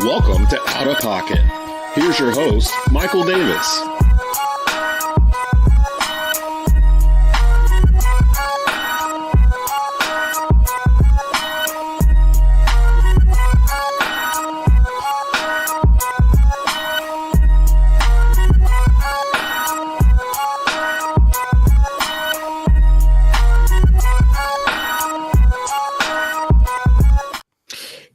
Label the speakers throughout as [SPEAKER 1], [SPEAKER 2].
[SPEAKER 1] Welcome to Outta Pocket. Here's your host, Michael Davis.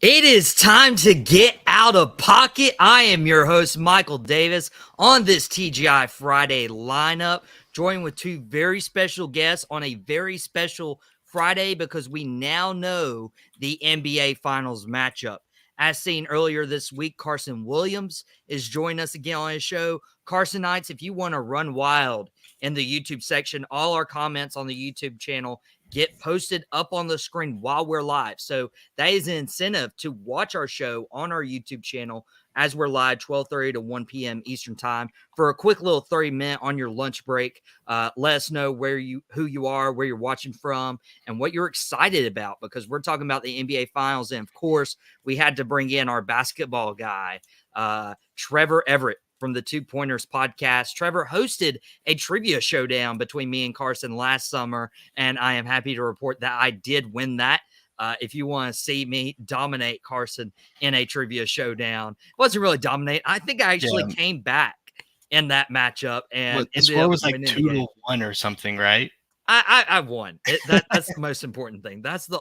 [SPEAKER 2] It is time to get out of pocket. I am your host, Michael Davis, on this TGI Friday lineup, joined with two very special guests on a very special Friday because we now know the NBA Finals matchup. As seen earlier this week, Carson Williams is joining us again on his show. Carsonites, if you want to run wild in the YouTube section, all our comments on the YouTube channel get posted up on the screen while we're live. So that is an incentive to watch our show on our YouTube channel as we're live 12:30 to 1 p.m. Eastern time for a quick little 30-minute on your lunch break. Let us know who you are, where you're watching from, and what you're excited about, because we're talking about the NBA Finals. And of course, we had to bring in our basketball guy, Trevor Everett, from the Two Pointers podcast. Trevor hosted a trivia showdown between me and Carson last summer, and I am happy to report that I did win that. If you want to see me dominate Carson in a trivia showdown, it wasn't really dominate. I think I actually came back in that matchup, and
[SPEAKER 3] the score was like 2-1 or something, right?
[SPEAKER 2] I won. That's the most important thing. That's the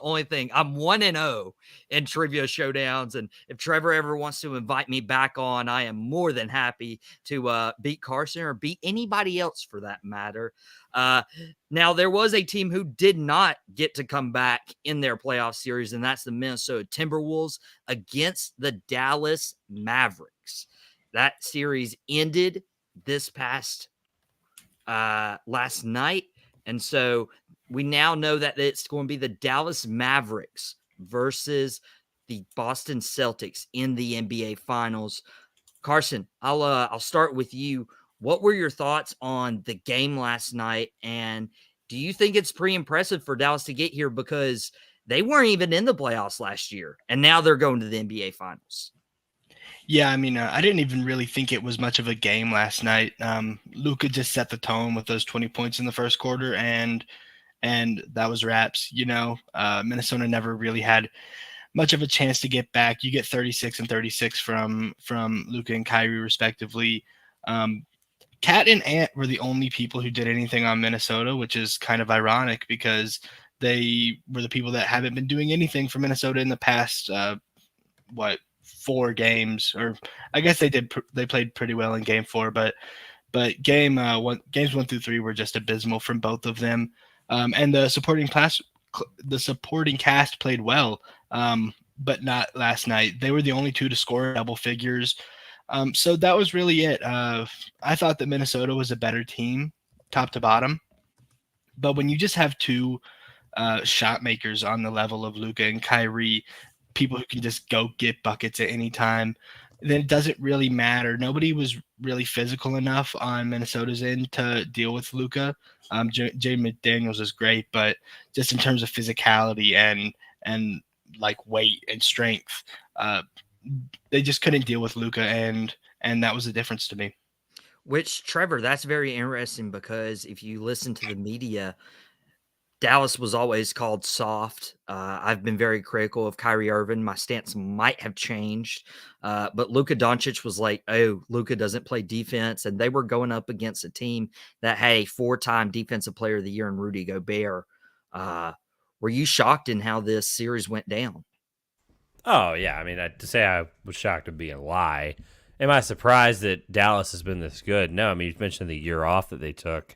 [SPEAKER 2] only thing. I'm 1-0 in trivia showdowns, and if Trevor ever wants to invite me back on, I am more than happy to beat Carson or beat anybody else for that matter. Now, there was a team who did not get to come back in their playoff series, and that's the Minnesota Timberwolves against the Dallas Mavericks. That series ended this past last night. And so we now know that it's going to be the Dallas Mavericks versus the Boston Celtics in the NBA Finals. Carson, I'll start with you. What were your thoughts on the game last night? And do you think it's pretty impressive for Dallas to get here, because they weren't even in the playoffs last year, and now they're going to the NBA Finals?
[SPEAKER 3] Yeah, I mean, I didn't even really think it was much of a game last night. Luka just set the tone with those 20 points in the first quarter, and that was wraps. Minnesota never really had much of a chance to get back. You get 36 and 36 from Luka and Kyrie, respectively. Cat and Ant were the only people who did anything on Minnesota, which is kind of ironic because they were the people that haven't been doing anything for Minnesota in the past, 4 games, or I guess they played pretty well in game 4, but games 1 through 3 were just abysmal from both of them. And the supporting cast played well, but not last night. They were the only two to score double figures. So that was really it. I thought that Minnesota was a better team top to bottom, but when you just have two shot makers on the level of Luka and Kyrie, people who can just go get buckets at any time, then it doesn't really matter. Nobody was really physical enough on Minnesota's end to deal with Luka. Jay McDaniels is great, but just in terms of physicality and like weight and strength, they just couldn't deal with Luka, and that was the difference to me.
[SPEAKER 2] Which, Trevor, that's very interesting, because if you listen to the media, Dallas was always called soft. I've been very critical of Kyrie Irving. My stance might have changed. But Luka Doncic was like, oh, Luka doesn't play defense. And they were going up against a team that had a 4-time Defensive Player of the Year in Rudy Gobert. Were you shocked in how this series went down?
[SPEAKER 4] Oh, yeah. I mean, to say I was shocked would be a lie. Am I surprised that Dallas has been this good? No. I mean, you mentioned the year off that they took.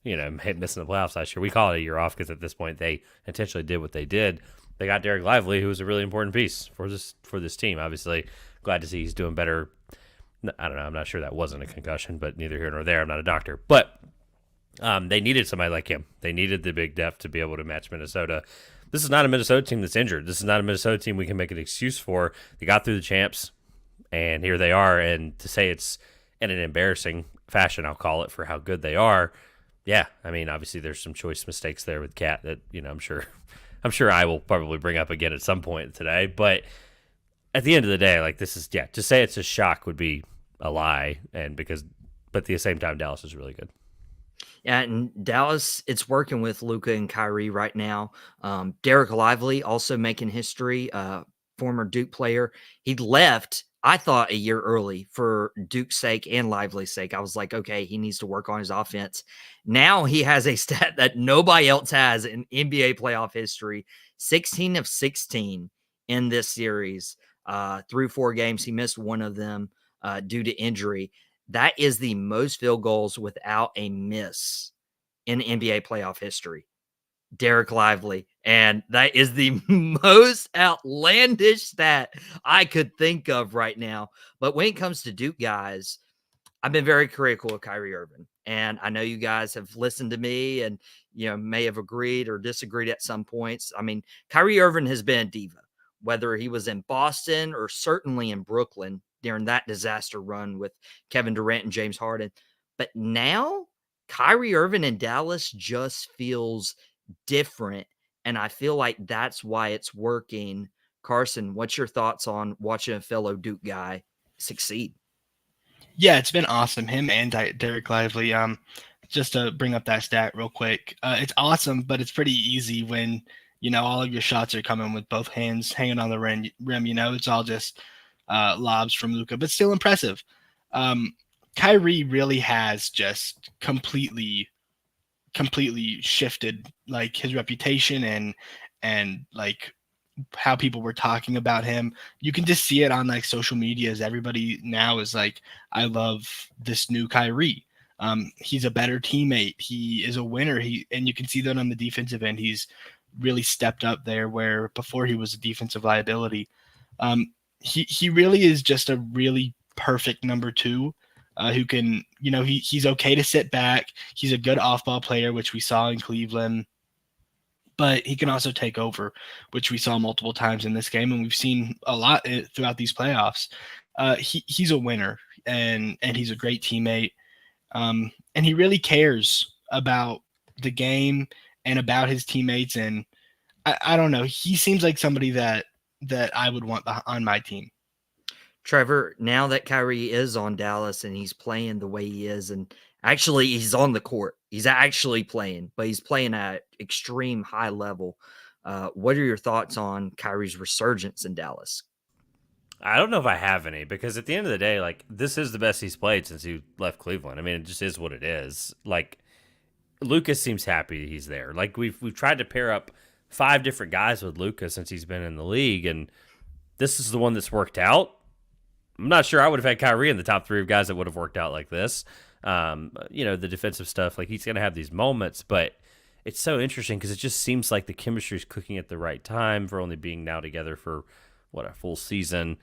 [SPEAKER 4] Missing the playoffs last year. We call it a year off because at this point they intentionally did what they did. They got Derek Lively, who was a really important piece for this team. Obviously, glad to see he's doing better. I don't know. I'm not sure that wasn't a concussion, but neither here nor there. I'm not a doctor. But they needed somebody like him. They needed the big depth to be able to match Minnesota. This is not a Minnesota team that's injured. This is not a Minnesota team we can make an excuse for. They got through the champs, and here they are. And to say it's in an embarrassing fashion, I'll call it, for how good they are, Yeah, I mean, obviously there's some choice mistakes there with Cat that I'm sure I will probably bring up again at some point today. But at the end of the day, like this is to say it's a shock would be a lie, but at the same time, Dallas is really good.
[SPEAKER 2] Yeah, and Dallas, it's working with Luka and Kyrie right now. Derek Lively also making history, former Duke player. He left, I thought, a year early for Duke's sake and Lively's sake. I was like, okay, he needs to work on his offense. Now he has a stat that nobody else has in NBA playoff history: 16 of 16 in this series. Through 4 games, he missed one of them due to injury. That is the most field goals without a miss in NBA playoff history. Derek Lively. And that is the most outlandish stat I could think of right now. But when it comes to Duke guys, I've been very critical of Kyrie Irving. And I know you guys have listened to me and, may have agreed or disagreed at some points. I mean, Kyrie Irving has been a diva, whether he was in Boston or certainly in Brooklyn during that disaster run with Kevin Durant and James Harden. But now Kyrie Irving in Dallas just feels different. And I feel like that's why it's working. Carson, what's your thoughts on watching a fellow Duke guy succeed?
[SPEAKER 3] Yeah, it's been awesome. Him and Derek Lively. Just to bring up that stat real quick, it's awesome, but it's pretty easy when all of your shots are coming with both hands hanging on the rim. It's all just lobs from Luka, but still impressive. Kyrie really has just completely shifted like his reputation and like how people were talking about him. You can just see it on like social media as everybody now is like, I love this new Kyrie. He's a better teammate. He is a winner. And you can see that on the defensive end. He's really stepped up there where before he was a defensive liability. He really is just a really perfect number 2 who can, he's okay to sit back. He's a good off-ball player, which we saw in Cleveland. But he can also take over, which we saw multiple times in this game, and we've seen a lot throughout these playoffs. He's a winner, and he's a great teammate, and he really cares about the game and about his teammates. And I don't know, he seems like somebody that I would want on my team.
[SPEAKER 2] Trevor, now that Kyrie is on Dallas and he's playing the way he is, and actually he's on the court, he's actually playing, but he's playing at extreme high level. What are your thoughts on Kyrie's resurgence in Dallas?
[SPEAKER 4] I don't know if I have any, because at the end of the day, like, this is the best he's played since he left Cleveland. I mean, it just is what it is. Like, Lucas seems happy he's there. Like, we've tried to pair up 5 different guys with Lucas since he's been in the league, and this is the one that's worked out. I'm not sure I would have had Kyrie in the top 3 of guys that would have worked out like this. The defensive stuff, like, he's going to have these moments, but it's so interesting because it just seems like the chemistry is cooking at the right time for only being now together for, a full season.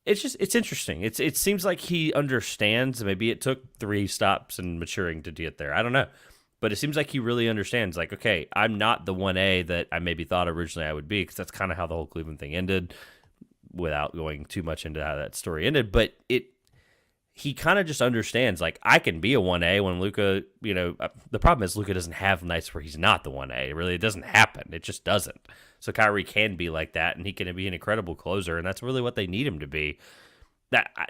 [SPEAKER 4] It's interesting. It seems like he understands. Maybe it took 3 stops and maturing to get there. I don't know. But it seems like he really understands, like, okay, I'm not the 1A that I maybe thought originally I would be, because that's kind of how the whole Cleveland thing ended, without going too much into how that story ended. But he kind of just understands, like, I can be a 1A when Luka, the problem is Luka doesn't have nights where he's not the 1A. Really, it doesn't happen. It just doesn't. So Kyrie can be like that, and he can be an incredible closer, and that's really what they need him to be.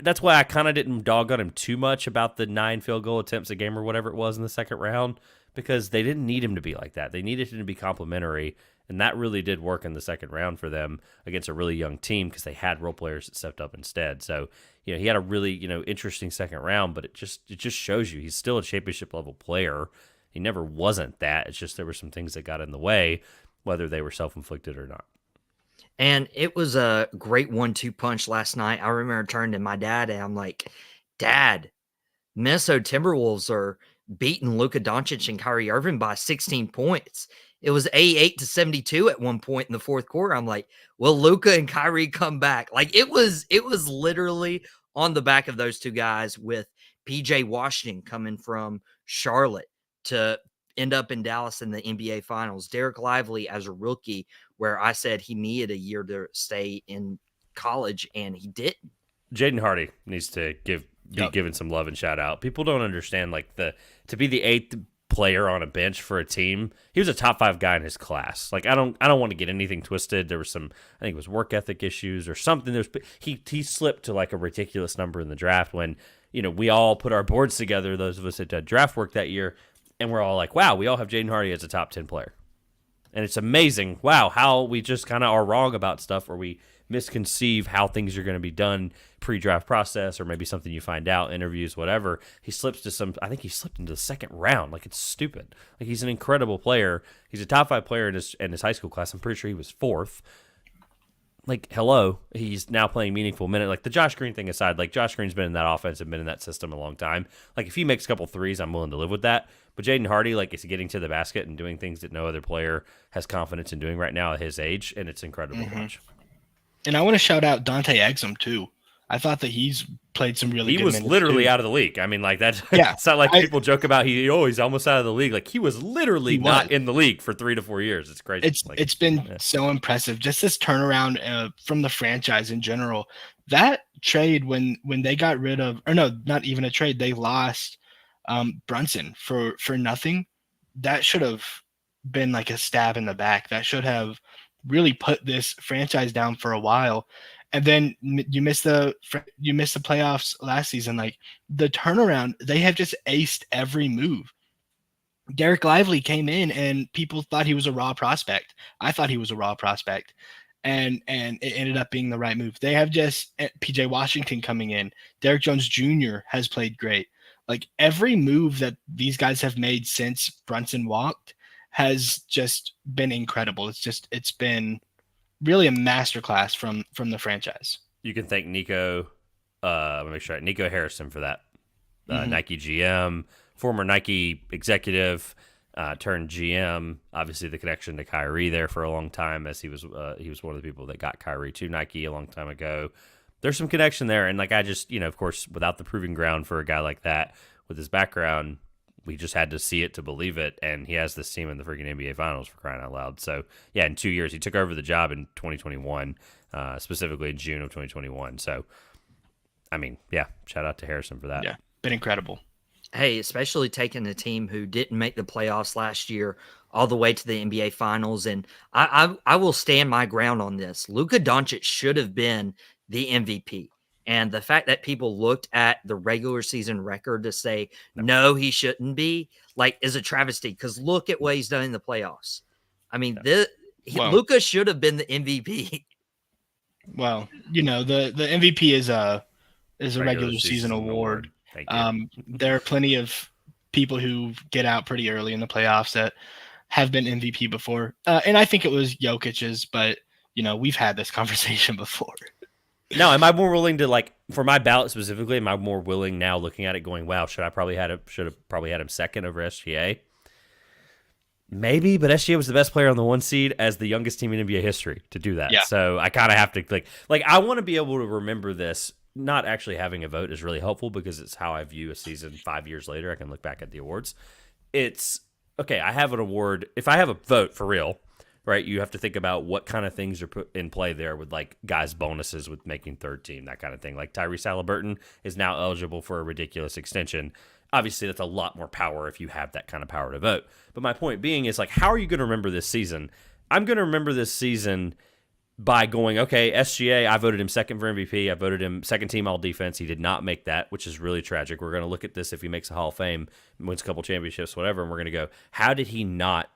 [SPEAKER 4] That's why I kind of didn't dog on him too much about the 9 field goal attempts a game or whatever it was in the second round, because they didn't need him to be like that. They needed him to be complimentary, and that really did work in the second round for them against a really young team, because they had role players that stepped up instead. So, he had a really, interesting second round, but it just shows you he's still a championship level player. He never wasn't that. It's just there were some things that got in the way, whether they were self-inflicted or not.
[SPEAKER 2] And it was a great 1-2 punch last night. I remember turning to my dad and I'm like, Dad, Minnesota Timberwolves are beating Luka Doncic and Kyrie Irving by 16 points. It was 88-72 at one point in the fourth quarter. I'm like, will Luka and Kyrie come back? Like, it was literally on the back of those 2 guys, with PJ Washington coming from Charlotte to end up in Dallas in the NBA Finals. Derek Lively as a rookie, where I said he needed a year to stay in college, and he didn't.
[SPEAKER 4] Jaden Hardy needs to be given some love and shout out. People don't understand, like, to be the 8th player on a bench for a team. He was a top 5 guy in his class. Like I don't want to get anything twisted. There was some, I think it was work ethic issues or something. He slipped to like a ridiculous number in the draft when, we all put our boards together, those of us that did draft work that year, and we're all like, wow, we all have Jaden Hardy as a top 10 player. And it's amazing, wow, how we just kind of are wrong about stuff, or we misconceive how things are going to be done pre-draft process, or maybe something you find out, interviews, whatever. He slipped into the second round. Like, it's stupid. Like, he's an incredible player. He's a top 5 player in his high school class. I'm pretty sure he was 4th. Like, hello, he's now playing meaningful minute. Like, the Josh Green thing aside, like, Josh Green's been in that offense and been in that system a long time. Like, if he makes a couple threes, I'm willing to live with that. But Jaden Hardy, like, is getting to the basket and doing things that no other player has confidence in doing right now at his age, and it's incredible to watch.
[SPEAKER 3] And I want to shout out Dante Exum, too. I thought that he's played some really good minutes.
[SPEAKER 4] He was literally out of the league. I mean, like, that. Yeah, it's not like people joke about he's almost out of the league. Like, he was literally not in the league for 3 to 4 years. It's crazy.
[SPEAKER 3] It's been so impressive. Just this turnaround from the franchise in general. That trade when they got rid of, or no, not even a trade, they lost Brunson for nothing. That should have been like a stab in the back. That should have really put this franchise down for a while. And then you miss the playoffs last season. Like, the turnaround, they have just aced every move. Derek Lively came in and people thought he was a raw prospect. I thought he was a raw prospect, and it ended up being the right move. They have just PJ Washington coming in. Derek Jones Jr. has played great. Like, every move that these guys have made since Brunson walked has just been incredible. It's been really a masterclass from the franchise.
[SPEAKER 4] You can thank Nico Harrison for that. Nike GM, former Nike executive, turned GM. Obviously, the connection to Kyrie there for a long time, as he was one of the people that got Kyrie to Nike a long time ago. There's some connection there, and like, I just, of course, without the proving ground for a guy like that with his background, we just had to see it to believe it, and he has this team in the freaking NBA Finals, for crying out loud. So, yeah, in 2 years, he took over the job in 2021, specifically in June of 2021. So, I mean, yeah, shout out to Harrison for that.
[SPEAKER 3] Yeah, been incredible.
[SPEAKER 2] Hey, especially taking a team who didn't make the playoffs last year all the way to the NBA Finals, and I will stand my ground on this. Luka Doncic should have been the MVP. And the fact that people looked at the regular season record to say, no, he shouldn't be, like, is a travesty, because look at what he's done in the playoffs. I mean, Luka should have been the MVP.
[SPEAKER 3] Well, the MVP is a regular season award.
[SPEAKER 4] Thank you.
[SPEAKER 3] There are plenty of people who get out pretty early in the playoffs that have been MVP before. And I think it was Jokic's, but, we've had this conversation before.
[SPEAKER 4] No, am I more willing to, like, for my ballot specifically, am I more willing now looking at it going, wow, should have probably had him second over SGA? Maybe, but SGA was the best player on the 1 seed as the youngest team in NBA history to do that. Yeah. So I kind of have to, like I want to be able to remember this. Not actually having a vote is really helpful, because it's how I view a season 5 years later. I can look back at the awards. It's, okay, I have an award. If I have a vote for real, right, you have to think about what kind of things are put in play there with, like, guys' bonuses with making third team, that kind of thing. Like, Tyrese Halliburton is now eligible for a ridiculous extension. Obviously, that's a lot more power if you have that kind of power to vote. But my point being is, like, how are you going to remember this season? I'm going to remember this season by going, okay, SGA, I voted him second for MVP. I voted him second team all defense. He did not make that, which is really tragic. We're going to look at this if he makes a Hall of Fame, wins a couple championships, whatever, and we're going to go, how did he not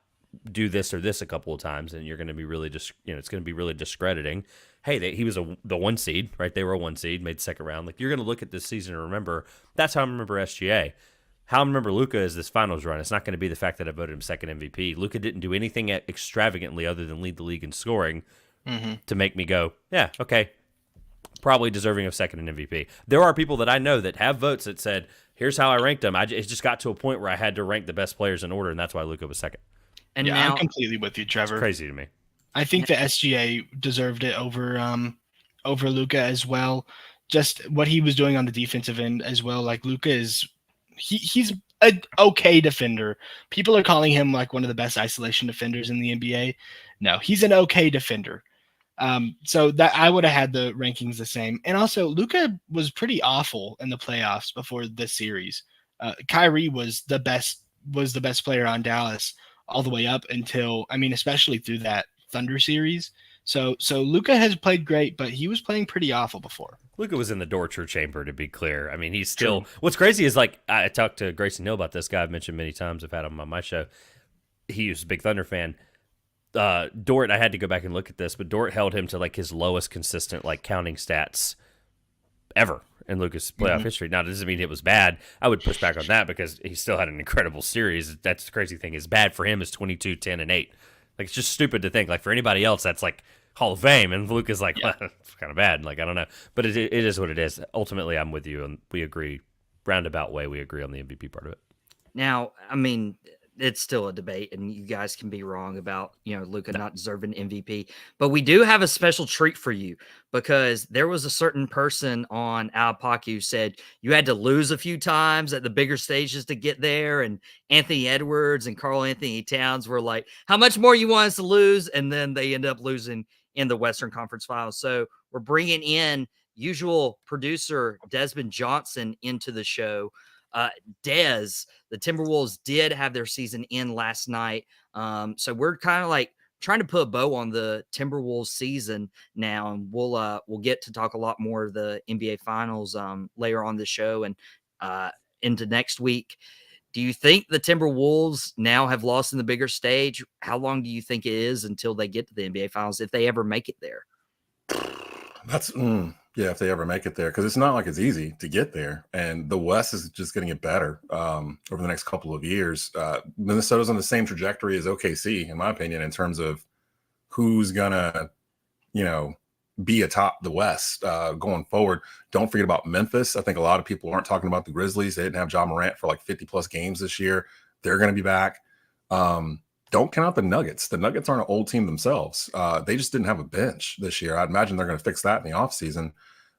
[SPEAKER 4] do this or this a couple of times? And you're going to be really it's going to be really discrediting. Hey, he was the 1 seed, right? They were a 1 seed, made the second round. Like, you're going to look at this season and remember, that's how I remember SGA. How I remember Luka is this finals run. It's not going to be the fact that I voted him second MVP. Luka didn't do anything extravagantly other than lead the league in scoring to make me go, yeah, okay, probably deserving of second in MVP. There are people that I know that have votes that said, here's how I ranked them. It just got to a point where I had to rank the best players in order, and that's why Luka was second.
[SPEAKER 2] And
[SPEAKER 3] yeah,
[SPEAKER 2] now,
[SPEAKER 3] I'm completely with you, Trevor.
[SPEAKER 4] It's crazy to me.
[SPEAKER 3] I think the SGA deserved it over Luka as well. Just what he was doing on the defensive end as well. Like, Luka he's an okay defender. People are calling him like one of the best isolation defenders in the NBA. No, he's an okay defender. So that I would have had the rankings the same. And also, Luka was pretty awful in the playoffs before this series. Kyrie was the best was the best player on Dallas all the way up until, I mean, especially through that Thunder series. So Luka has played great, but he was playing pretty awful before.
[SPEAKER 4] Luka was in the torture chamber, to be clear. I mean, he's still.
[SPEAKER 3] True.
[SPEAKER 4] What's crazy is, like, I talked to Grayson Hill about this guy I've mentioned many times. I've had him on my show. He was a big Thunder fan. Dort, I had to go back and look at this, but Dort held him to like his lowest consistent like counting stats ever in Luka's playoff history. Now, it doesn't mean it was bad. I would push back on that because he still had an incredible series. That's the crazy thing. Is bad for him is 22, 10, and 8. Like, it's just stupid to think. Like, for anybody else, that's like Hall of Fame, and Luka's like, well, it's kind of bad. Like, I don't know. But it is what it is. Ultimately, I'm with you, and we agree, roundabout way, we agree on the MVP part of it.
[SPEAKER 2] Now, I mean, it's still a debate, and you guys can be wrong about, Luka not deserving MVP. But we do have a special treat for you because there was a certain person on Out of Pocket who said you had to lose a few times at the bigger stages to get there. And Anthony Edwards and Karl Anthony Towns were like, how much more you want us to lose? And then they end up losing in the Western Conference Finals. So we're bringing in usual producer Desmond Johnson into the show. Des, the Timberwolves did have their season end last night. So we're kind of like trying to put a bow on the Timberwolves season now. And we'll get to talk a lot more of the NBA finals later on the show and into next week. Do you think the Timberwolves now have lost in the bigger stage? How long do you think it is until they get to the NBA finals, if they ever make it there?
[SPEAKER 5] That's if they ever make it there, because it's not like it's easy to get there, and the West is just going to get better over the next couple of years. Minnesota's on the same trajectory as OKC, in my opinion, in terms of who's gonna, be atop the West going forward. Don't forget about Memphis. I think a lot of people aren't talking about the Grizzlies. They didn't have Ja Morant for like 50 plus games this year. They're going to be back. Don't count out the Nuggets. The Nuggets aren't an old team themselves. They just didn't have a bench this year. I'd imagine they're going to fix that in the offseason.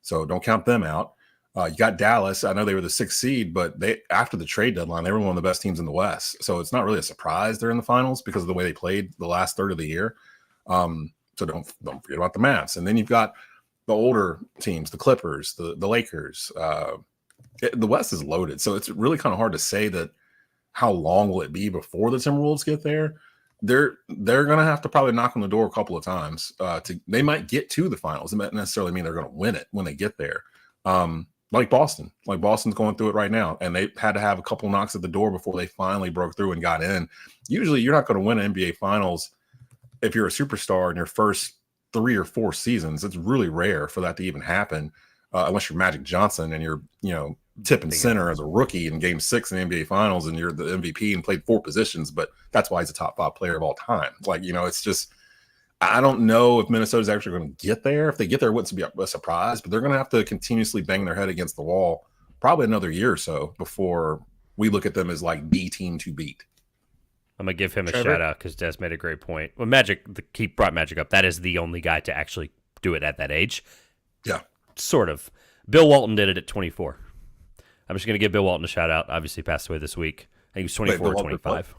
[SPEAKER 5] So don't count them out. You got Dallas. I know they were the 6th seed, but they after the trade deadline, they were one of the best teams in the West. So it's not really a surprise they're in the finals because of the way they played the last third of the year. So don't forget about the Mavs. And then you've got the older teams, the Clippers, the Lakers. The West is loaded. So it's really kind of hard to say that how long will it be before the Timberwolves get there. They're going to have to probably knock on the door a couple of times. They might get to the finals. It might necessarily mean they're going to win it when they get there. Like Boston. Like Boston's going through it right now, and they had to have a couple knocks at the door before they finally broke through and got in. Usually you're not going to win an NBA Finals if you're a superstar in your first 3 or 4 seasons. It's really rare for that to even happen, unless you're Magic Johnson and you're, tipping center as a rookie in Game 6 in the NBA Finals and you're the MVP and played 4 positions, but that's why he's a top 5 player of all time. Like, it's just, I don't know if Minnesota's actually going to get there. If they get there, it wouldn't be a surprise, but they're going to have to continuously bang their head against the wall probably another year or so before we look at them as like the team to beat.
[SPEAKER 4] I'm going to give him a shout out because Des made a great point. Well, he brought Magic up. That is the only guy to actually do it at that age.
[SPEAKER 5] Yeah.
[SPEAKER 4] Sort of. Bill Walton did it at 24. I'm just going to give Bill Walton a shout out. Obviously passed away this week. I think he was 24 or 25.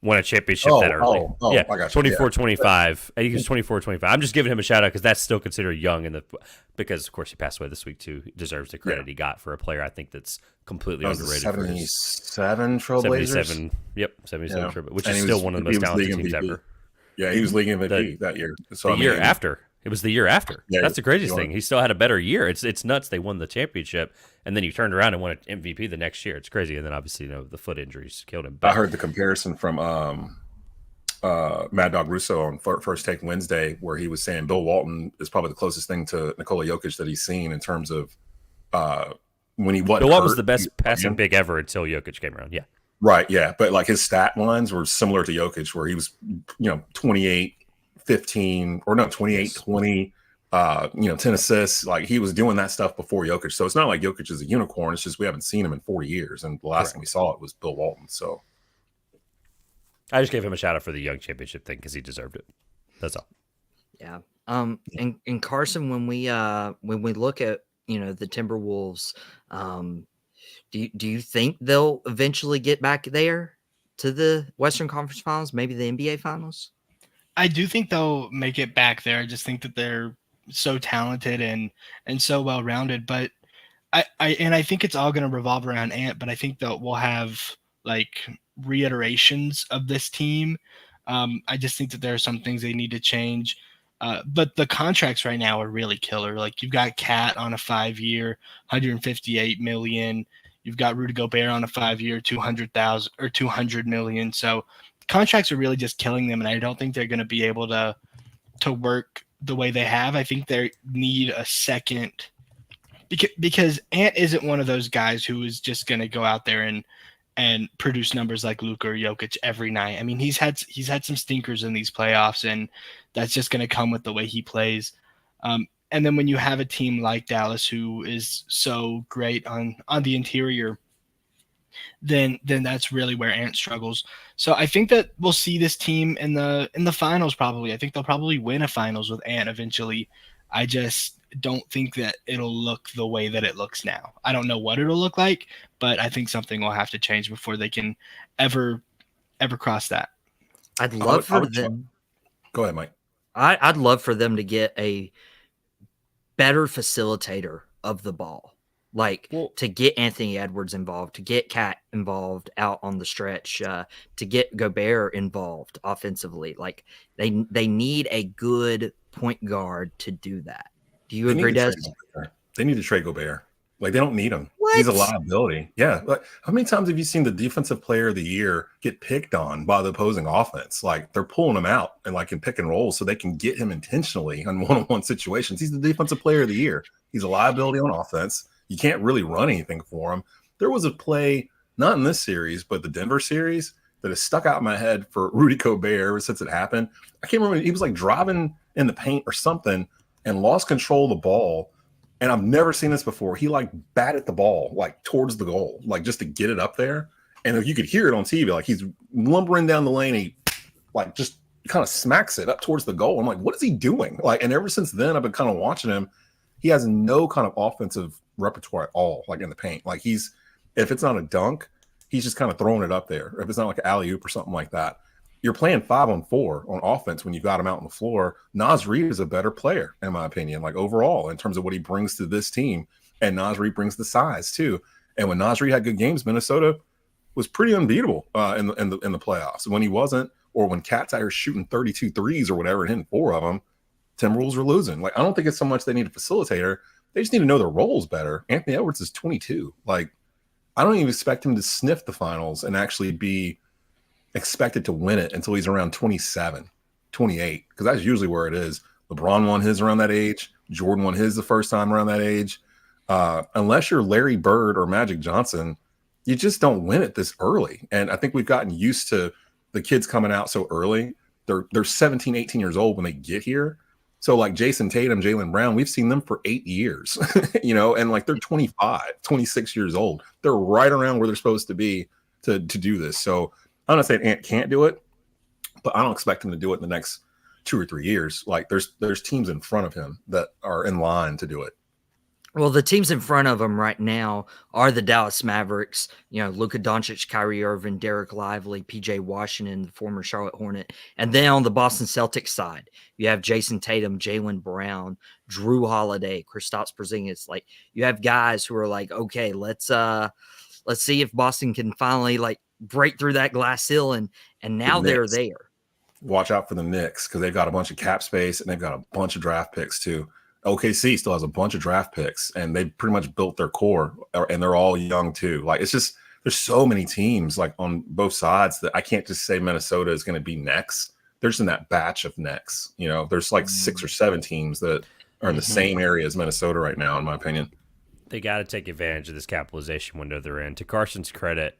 [SPEAKER 4] Won a championship that early. Yeah, 24-25. I think he was 24-25. I'm just giving him a shout out because that's still considered young because of course he passed away this week too. He deserves the credit he got for a player I think that's completely underrated.
[SPEAKER 5] 77 Trailblazers.
[SPEAKER 4] 77. Yep, 77 Trailblazers, which is still one of the most talented teams ever.
[SPEAKER 5] Yeah, he was league MVP that year.
[SPEAKER 4] So year after. It was the year after. Yeah, that's the craziest thing. He still had a better year. It's nuts. They won the championship, and then you turned around and won an MVP the next year. It's crazy. And then obviously, the foot injuries killed him. But
[SPEAKER 5] I heard the comparison from Mad Dog Russo on First Take Wednesday, where he was saying Bill Walton is probably the closest thing to Nikola Jokic that he's seen in terms of when he wasn't.
[SPEAKER 4] Bill Walton was the best passing big ever until Jokic came around. Yeah.
[SPEAKER 5] Right. Yeah. But like his stat lines were similar to Jokic, where he was, 28. 15 or no 28 20 10 assists. Like he was doing that stuff before Jokic, so it's not like Jokic is a unicorn. It's just we haven't seen him in 40 years, and the last time we saw it was Bill Walton. So
[SPEAKER 4] I just gave him a shout out for the young championship thing because he deserved it. That's all.
[SPEAKER 2] Yeah. And Carson, when we look at the Timberwolves, do you think they'll eventually get back there to the Western Conference Finals, maybe the NBA Finals?
[SPEAKER 3] I do think they'll make it back there. I just think that they're so talented and so well rounded. But I think it's all going to revolve around Ant. But I think that we'll have like reiterations of this team. I just think that there are some things they need to change. But the contracts right now are really killer. Like you've got Cat on a 5-year, 158 million. You've got Rudy Gobert on a 5-year, 200,000 or 200 million. So contracts are really just killing them, and I don't think they're going to be able to work the way they have. I think they need a second because Ant isn't one of those guys who is just going to go out there and produce numbers like Luka or Jokic every night. I mean, he's had some stinkers in these playoffs, and that's just going to come with the way he plays. And then when you have a team like Dallas who is so great on the interior, then that's really where Ant struggles. So I think that we'll see this team in the finals probably. I think they'll probably win a finals with Ant eventually. I just don't think that it'll look the way that it looks now. I don't know what it'll look like, but I think something will have to change before they can ever cross that.
[SPEAKER 2] I'd love for them.
[SPEAKER 5] Go ahead, Mike.
[SPEAKER 2] I'd love for them to get a better facilitator of the ball. Like to get Anthony Edwards involved, to get Cat involved out on the stretch, to get Gobert involved offensively. Like they need a good point guard to do that. Do you agree, Des?
[SPEAKER 5] They need to trade Gobert. Like they don't need him.
[SPEAKER 2] What?
[SPEAKER 5] He's a liability. Yeah. Like how many times have you seen the defensive player of the year get picked on by the opposing offense? Like they're pulling him out and like in pick and roll so they can get him intentionally on one-on-one situations. He's the defensive player of the year. He's a liability on offense. You can't really run anything for him. There was a play, not in this series, but the Denver series that has stuck out in my head for Rudy Gobert ever since it happened. I can't remember. He was like driving in the paint or something and lost control of the ball. And I've never seen this before. He like batted the ball like towards the goal, like just to get it up there. And you could hear it on TV, like he's lumbering down the lane. He like just kind of smacks it up towards the goal. I'm like, what is he doing? Like, and ever since then, I've been kind of watching him. He has no kind of offensive repertoire at all, like in the paint. Like if it's not a dunk, he's just kind of throwing it up there. If it's not like an alley-oop or something like that. You're playing 5-on-4 on offense when you've got him out on the floor. Naz Reid is a better player, in my opinion, like overall, in terms of what he brings to this team. And Naz Reid brings the size too. And when Naz Reid had good games, Minnesota was pretty unbeatable in the playoffs. When he wasn't, or when Cat's out here shooting 32 threes or whatever and hitting 4 of them, Timberwolves are losing. Like I don't think it's so much they need a facilitator. They just need to know their roles better. Anthony Edwards is 22. Like I don't even expect him to sniff the finals and actually be expected to win it until he's around 27, 28, because that's usually where it is. LeBron won his around that age. Jordan won his the first time around that age. Unless you're Larry Bird or Magic Johnson, you just don't win it this early. And I think we've gotten used to the kids coming out so early. They're 17, 18 years old when they get here. So like Jason Tatum, Jaylen Brown, we've seen them for 8 years, and like they're 25, 26 years old. They're right around where they're supposed to be to do this. So I'm not saying Ant can't do it, but I don't expect him to do it in the next 2 or 3 years. Like there's teams in front of him that are in line to do it.
[SPEAKER 2] Well, the teams in front of him right now are the Dallas Mavericks, Luka Doncic, Kyrie Irving, Derek Lively, PJ Washington, the former Charlotte Hornet. And then on the Boston Celtics side, you have Jason Tatum, Jaylen Brown, Drew Holiday, Kristaps Porzingis. Like you have guys who are like, okay, let's see if Boston can finally like break through that glass ceiling. And now they're there.
[SPEAKER 5] Watch out for the Knicks because they've got a bunch of cap space and they've got a bunch of draft picks too. OKC still has a bunch of draft picks and they pretty much built their core and they're all young too. Like it's just, there's so many teams like on both sides that I can't just say Minnesota is going to be next. There's in that batch of next, there's like 6 or 7 teams that are in the same area as Minnesota right now, in my opinion.
[SPEAKER 4] They got to take advantage of this capitalization window they're in. To Carson's credit,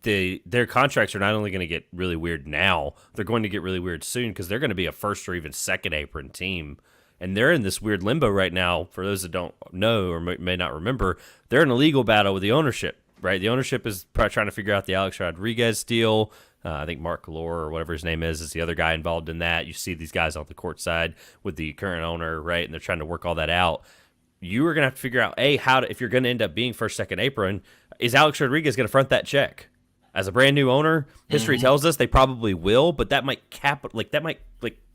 [SPEAKER 4] their contracts are not only going to get really weird now, they're going to get really weird soon because they're going to be a first or even second apron team. And they're in this weird limbo right now. For those that don't know or may not remember, they're in a legal battle with the ownership, right? The ownership is probably trying to figure out the Alex Rodriguez deal. I think Mark Galore or whatever his name is the other guy involved in that. You see these guys on the court side with the current owner, right? And they're trying to work all that out. You are going to have to figure out, if you're going to end up being first, second apron, is Alex Rodriguez going to front that check? As a brand new owner, history tells us they probably will, but that might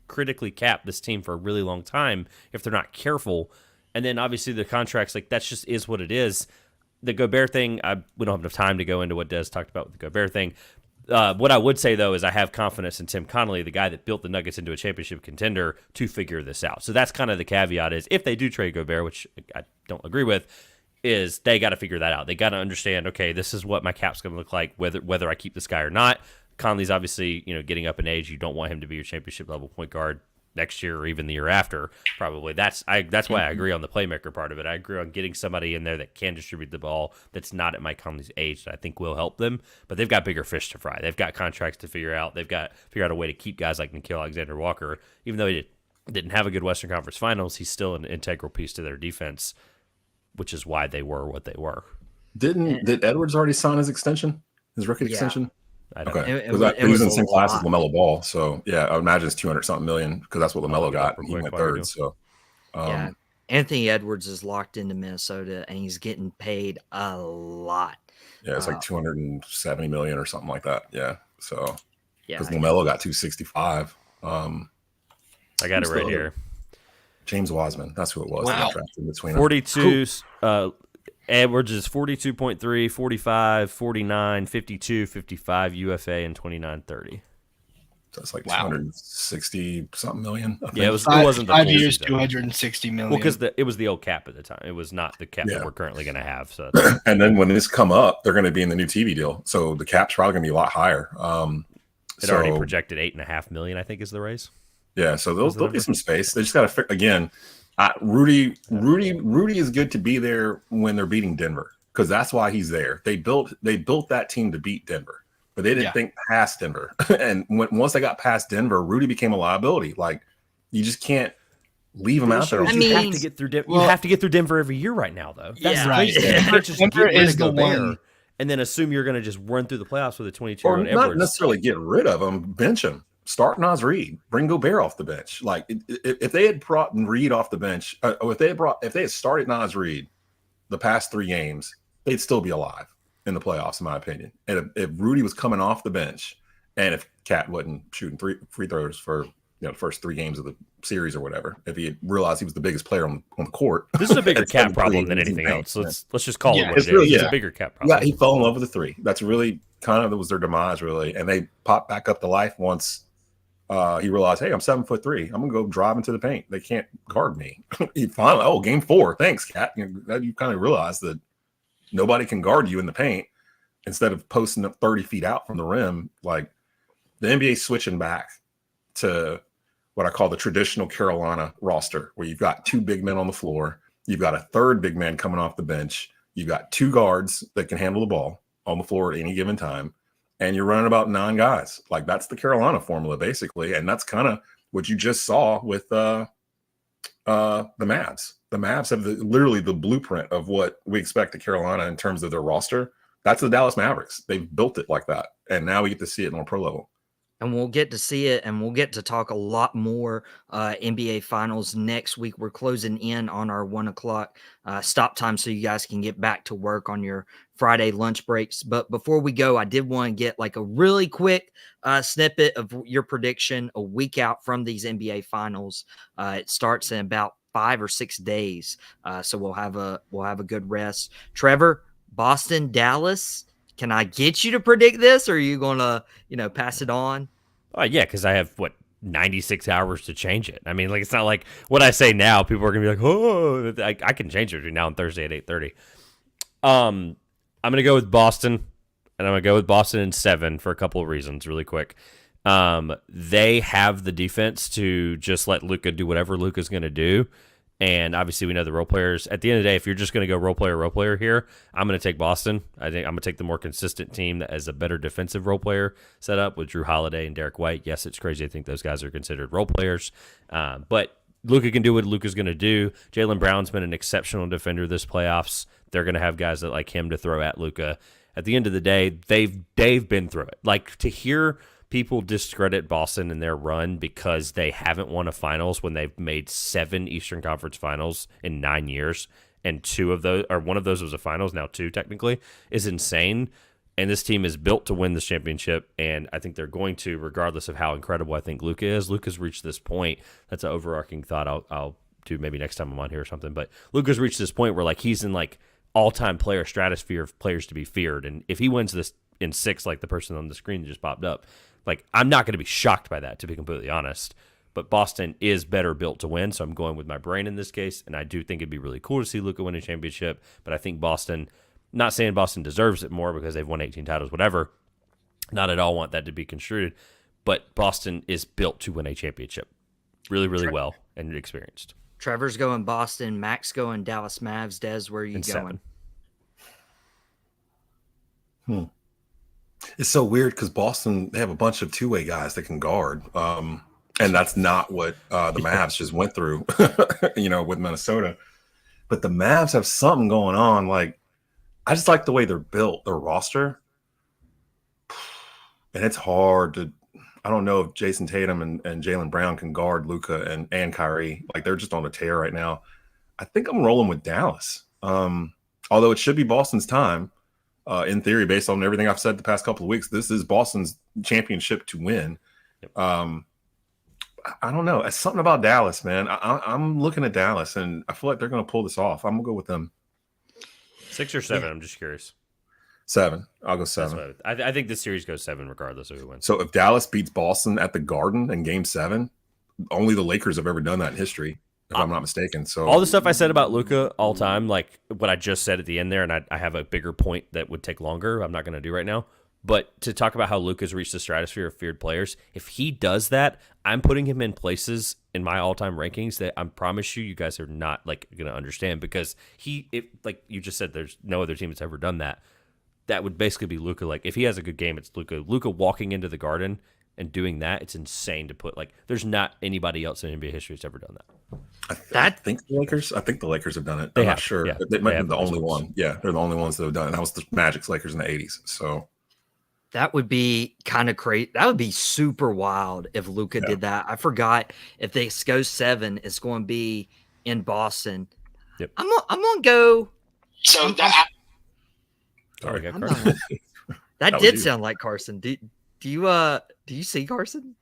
[SPEAKER 4] critically cap this team for a really long time if they're not careful. And then obviously the contracts, that's just is what it is. The Gobert thing, we don't have enough time to go into what Des talked about with the Gobert thing. What I would say, though, is I have confidence in Tim Connolly, the guy that built the Nuggets into a championship contender, to figure this out. So that's kind of the caveat is if they do trade Gobert, which I don't agree with, is they got to figure that out. They got to understand, okay, this is what my cap's going to look like, whether I keep this guy or not. Conley's obviously, getting up in age. You don't want him to be your championship level point guard next year or even the year after, probably. That's why I agree on the playmaker part of it. I agree on getting somebody in there that can distribute the ball that's not at Mike Conley's age that I think will help them. But they've got bigger fish to fry. They've got contracts to figure out. They've got to figure out a way to keep guys like Nickeil Alexander-Walker. Even though he didn't have a good Western Conference Finals, he's still an integral piece to their defense, which is why they were what they were.
[SPEAKER 5] Did Edwards already sign his extension? His rookie extension?
[SPEAKER 4] I don't know.
[SPEAKER 5] It was in the same class as LaMelo Ball. So, yeah, I would imagine it's 200-something million because that's what LaMelo got. And he went third. So,
[SPEAKER 2] yeah. Anthony Edwards is locked into Minnesota, and he's getting paid a lot.
[SPEAKER 5] Yeah, it's like 270 million or something like that. Yeah. So, because
[SPEAKER 2] yeah,
[SPEAKER 5] LaMelo got 265.
[SPEAKER 4] I got it right here.
[SPEAKER 5] James Wiseman. That's who it was.
[SPEAKER 3] Wow.
[SPEAKER 5] In between
[SPEAKER 4] 42. Edwards is 42.3, 45, 49, 52, 55 UFA, and 29.30.
[SPEAKER 5] So it's like 260-something million.
[SPEAKER 4] Yeah, it wasn't the
[SPEAKER 3] 5
[SPEAKER 4] full
[SPEAKER 3] years,
[SPEAKER 4] season.
[SPEAKER 3] 260 million.
[SPEAKER 4] Well, because it was the old cap at the time. It was not the cap that we're currently going to have. So,
[SPEAKER 5] and then when this come up, they're going to be in the new TV deal. So the cap's probably going to be a lot higher.
[SPEAKER 4] It already projected $8.5 million, I think, is the raise.
[SPEAKER 5] Yeah, so there'll be some space. They just got to again. Rudy is good to be there when they're beating Denver because that's why he's there. They built that team to beat Denver, but they didn't think past Denver. And once they got past Denver, Rudy became a liability. Like you just can't leave him out there.
[SPEAKER 4] You have to get through Denver. You have to get through Denver every year right now, though. That's crazy. You can't just
[SPEAKER 3] Denver
[SPEAKER 4] get rid
[SPEAKER 3] is
[SPEAKER 4] of
[SPEAKER 3] the
[SPEAKER 4] Gobert
[SPEAKER 3] one.
[SPEAKER 4] and then assume you're going to just run through the playoffs with a 22-year-old
[SPEAKER 5] Or not
[SPEAKER 4] Edwards.
[SPEAKER 5] necessarily get rid of him, bench him. Start Naz Reid, bring Gobert off the bench. Like if they had brought Reid off the bench, or if they had started Naz Reid the past 3 games, they'd still be alive in the playoffs, in my opinion. And if Rudy was coming off the bench, and if Cat wasn't shooting free throws for the first 3 games of the series or whatever, if he had realized he was the biggest player on the court,
[SPEAKER 4] this is a bigger cap problem than anything else. Let's just call it what it is. It's a bigger cap problem.
[SPEAKER 5] Yeah, he fell in love with the 3. That's really kind of was their demise, really, and they popped back up to life once. He realized, hey, I'm 7'3". I'm gonna go drive into the paint. They can't guard me. He finally, game 4. Thanks, Cat. You kind of realize that nobody can guard you in the paint instead of posting up 30 feet out from the rim. Like the NBA switching back to what I call the traditional Carolina roster, where you've got 2 big men on the floor, you've got a 3rd big man coming off the bench, you've got 2 guards that can handle the ball on the floor at any given time. And you're running about 9 guys. Like that's the Carolina formula, basically. And that's kind of what you just saw with the Mavs. The Mavs have literally the blueprint of what we expect of Carolina in terms of their roster. That's the Dallas Mavericks. They've built it like that. And now we get to see it on a pro level.
[SPEAKER 2] And we'll get to see it, and we'll get to talk a lot more NBA Finals next week. We're closing in on our 1 o'clock stop time so you guys can get back to work on your Friday lunch breaks. But before we go, I did want to get like a really quick snippet of your prediction a week out from these NBA Finals. It starts in about 5 or 6 days, so we'll have a good rest. Trevor, Boston, Dallas. Can I get you to predict this, or are you going to, pass it on?
[SPEAKER 4] Yeah, because I have, 96 hours to change it. I mean, it's not like what I say now, people are going to be like, oh, I can change it between now and Thursday at 8:30. I'm going to go with Boston, and I'm going to go with Boston in 7 for a couple of reasons really quick. They have the defense to just let Luka do whatever Luka's going to do. And obviously, we know the role players. At the end of the day, if you're just going to go role player here, I'm going to take Boston. I think I'm going to take the more consistent team that has a better defensive role player set up with Drew Holiday and Derek White. Yes, it's crazy. I think those guys are considered role players. But Luka can do what Luka's going to do. Jaylen Brown's been an exceptional defender this playoffs. They're going to have guys that like him to throw at Luka. At the end of the day, they've been through it. Like, to hear people discredit Boston in their run because they haven't won a finals when they've made 7 Eastern Conference finals in 9 years, and 2 of those, or one of those was a finals, now 2 technically, is insane. And this team is built to win this championship, and I think they're going to, regardless of how incredible I think Luka is. Luka's reached this point. That's an overarching thought I'll do maybe next time I'm on here or something. But Luka's reached this point where he's in all-time player stratosphere of players to be feared, and if he wins this in 6 like the person on the screen just popped up. Like, I'm not going to be shocked by that, to be completely honest. But Boston is better built to win, so I'm going with my brain in this case. And I do think it'd be really cool to see Luka win a championship. But I think Boston, not saying Boston deserves it more because they've won 18 titles, whatever. Not at all want that to be construed. But Boston is built to win a championship really, really well and experienced.
[SPEAKER 2] Trevor's going Boston. Max going Dallas Mavs. Des, where are you going?
[SPEAKER 4] 7.
[SPEAKER 5] It's so weird because Boston, they have a bunch of two-way guys that can guard. And that's not what the Mavs just went through, with Minnesota. But the Mavs have something going on. Like, I just like the way they're built, their roster. And it's hard to – I don't know if Jason Tatum and Jaylen Brown can guard Luka and Kyrie. Like, they're just on a tear right now. I think I'm rolling with Dallas. Although it should be Boston's time, in theory, based on everything I've said the past couple of weeks. This is Boston's championship to win. Yep. I don't know. It's something about Dallas, man. I'm looking at Dallas, and I feel like they're going to pull this off. I'm going to go with them.
[SPEAKER 4] 6 or 7, I'm just curious.
[SPEAKER 5] 7. I'll go 7.
[SPEAKER 4] I think this series goes 7 regardless of who wins.
[SPEAKER 5] So if Dallas beats Boston at the Garden in Game 7, only the Lakers have ever done that in history, if I'm not mistaken. So
[SPEAKER 4] all the stuff I said about Luka all time, like what I just said at the end there, and I have a bigger point that would take longer, I'm not going to do right now. But to talk about how Luka's reached the stratosphere of feared players, if he does that, I'm putting him in places in my all-time rankings that I promise you guys are not like going to understand, because like you just said, there's no other team that's ever done that. That would basically be Luka. Like, if he has a good game, it's Luka. Luka walking into the Garden and doing that, it's insane to put. Like, there's not anybody else in NBA history that's ever done that.
[SPEAKER 5] I think the Lakers. I think the Lakers have done it.
[SPEAKER 4] I'm
[SPEAKER 5] not sure.
[SPEAKER 4] Yeah.
[SPEAKER 5] They might be the only one. Yeah, they're the only ones that have done it. That was the Magic's Lakers in the 80s. So
[SPEAKER 2] that would be kind of crazy. That would be super wild if Luka did that. I forgot if they go 7, it's going to be in Boston.
[SPEAKER 4] Yep.
[SPEAKER 2] I'm gonna go.
[SPEAKER 3] So
[SPEAKER 4] Sorry,
[SPEAKER 2] that did sound like Carson. Do you see Carson?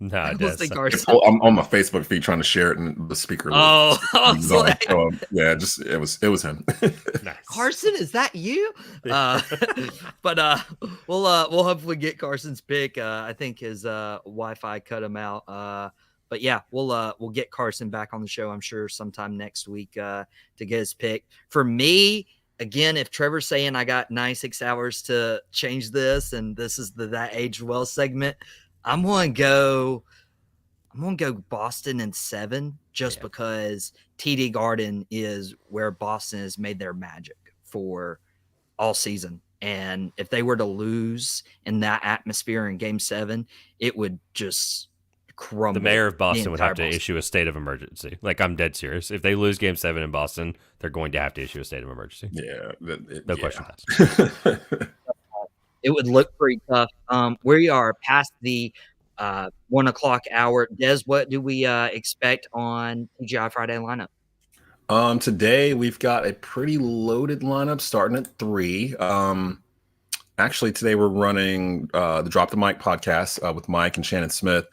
[SPEAKER 4] No,
[SPEAKER 2] I
[SPEAKER 4] I
[SPEAKER 2] don't see Carson.
[SPEAKER 5] I'm on my Facebook feed trying to share it, and the speaker.
[SPEAKER 2] Oh, I was like,
[SPEAKER 5] it was him.
[SPEAKER 4] Nice.
[SPEAKER 2] Carson, is that you? But we'll hopefully get Carson's pick. I think his Wi-Fi cut him out. But yeah, we'll get Carson back on the show, I'm sure, sometime next week to get his pick. For me, again, if Trevor's saying I got 96 hours to change this, and this is that aged well segment, I'm going to go Boston in 7, just because TD Garden is where Boston has made their magic for all season. And if they were to lose in that atmosphere in Game 7, it would just crumble.
[SPEAKER 4] The mayor of Boston would have to issue a state of emergency. Like, I'm dead serious. If they lose Game 7 in Boston, they're going to have to issue a state of emergency.
[SPEAKER 5] Yeah.
[SPEAKER 4] No question asked.
[SPEAKER 2] It would look pretty tough. We are past the 1 o'clock hour. Des, what do we expect on TGI Friday lineup?
[SPEAKER 5] Today we've got a pretty loaded lineup starting at 3. Actually, today we're running the Drop the Mic podcast with Mike and Shannon Smith,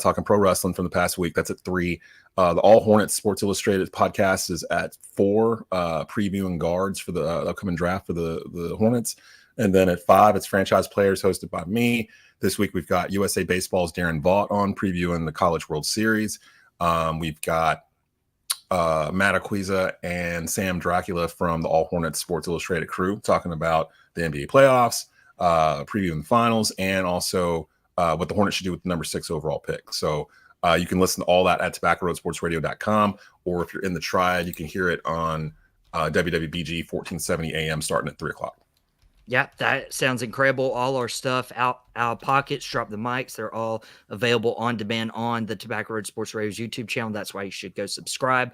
[SPEAKER 5] talking pro wrestling from the past week. That's at 3. The All Hornets Sports Illustrated podcast is at 4, previewing guards for the upcoming draft for the Hornets. And then at 5, it's Franchise Players, hosted by me. This week, we've got USA Baseball's Darren Vaught on, previewing the College World Series. We've got Matt Acquiza and Sam Dracula from the All Hornets Sports Illustrated crew talking about the NBA playoffs, previewing the finals, and also what the Hornets should do with the number 6 overall pick. So you can listen to all that at tobaccoroadsportsradio.com, or if you're in the Triad, you can hear it on WWBG 1470 AM starting at 3 o'clock.
[SPEAKER 2] Yeah, that sounds incredible. All our stuff out of pockets, drop the mics. They're all available on demand on the Tobacco Road Sports Radio's YouTube channel. That's why you should go subscribe.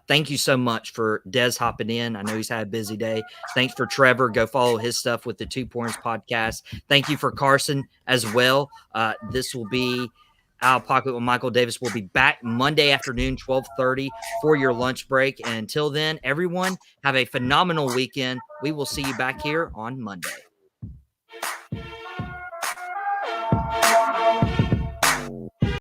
[SPEAKER 2] Thank you so much for Des hopping in. I know he's had a busy day. Thanks for Trevor. Go follow his stuff with the 2 Points podcast. Thank you for Carson as well. This will be Out of Pocket with Michael Davis. We'll be back Monday afternoon, 12:30 for your lunch break. And until then, everyone, have a phenomenal weekend. We will see you back here on Monday.